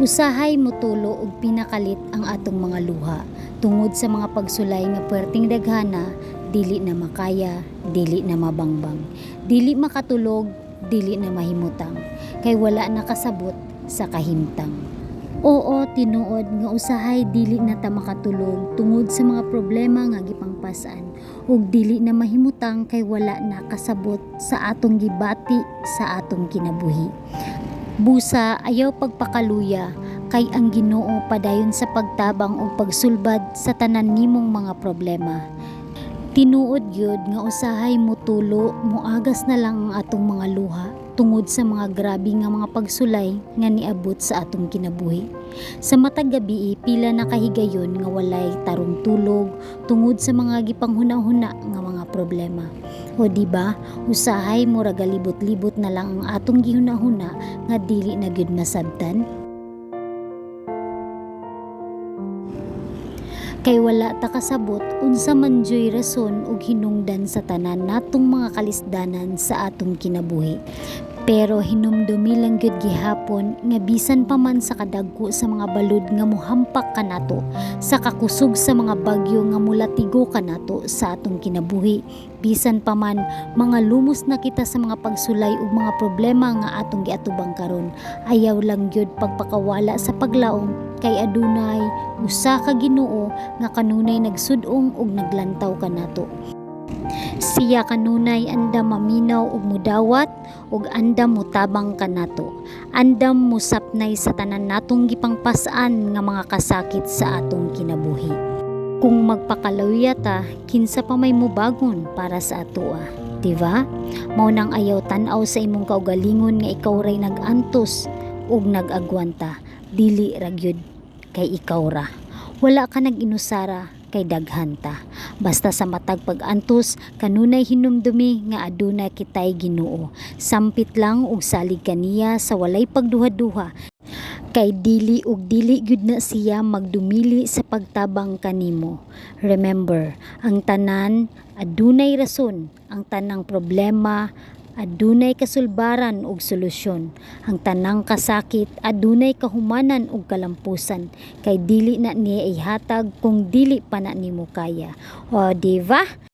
Usahay motulo og pinakalit ang atong mga luha tungod sa mga pagsulay nga puwerteng daghana, dili na makaya, dili na mabangbang, dili makatulog, dili na mahimutang, kay wala nakasabot sa kahimtang. Oo, tinuod nga usahay dili na ta makatulog tungod sa mga problema nga gipangpas-an ug dili na mahimutang kay wala nakasabot sa atong gibati sa atong kinabuhi. Busa ayaw pagpakaluya kay ang Ginoo padayon sa pagtabang ug pagsulbad sa tanan nimong mga problema. Tinuod gyud nga usahay motulo moagas na lang ang atong mga luha tungod sa mga grabe nga mga pagsulay nga niabot sa atong kinabuhi. Sa matag gabi pila na kahigayon nga walay tarong tulog tungod sa mga gipanghuna-huna nga mga problema. O diba, usahay mura galibot-libot na lang ang atong gihuna-huna nga dili na gyud masabtan. Kay wala ta kasabot unsa man joy rason ug hinungdan sa tanan natong mga kalisdanan sa atong kinabuhi. Pero hinumdumi lang gyud gihapon nga bisan pa man sa kadagko sa mga balud nga mohampak kanato, sa kakusog sa mga bagyo nga mulatigo kanato sa atong kinabuhi, bisan pa man mga lumos na kita sa mga pagsulay ug mga problema nga atong giatubang karon, ayaw lang gyud pagpakawala sa paglaom kay adunay usa ka Ginoo nga kanunay nagsud-ong ug naglantaw kanato. Siya kanunay andam maminaw ug mudawat ug andam mutabang kanato. Andam musapnay sa tanan natong gipangpas-an nga mga kasakit sa atong kinabuhi. Kung magpakaluya ta, kinsa pa may mubagon para sa atoa, diba? Mao nang ayaw tan-aw sa imong kaugalingon nga ikaw ray nag-antos ug nag-agwanta, dili ra gyud kay ikaw ra. Wala ka nag-inusara kay daghanta. Basta sa matag pag-antos, kanunay hinumdumi nga aduna kitay Ginoo. Sampit lang ug salig kaniya sa walay pagduha-duha. Kay dili ug dili gyud na siya magdumili sa pagtabang kanimo. Remember, ang tanan adunay rason, ang tanang problema adunay kasulbaran ug solusyon. Ang tanang kasakit adunay kahumanan ug kalampusan, kay dili na niya ihatag kung dili pa na nimo kaya. O diba?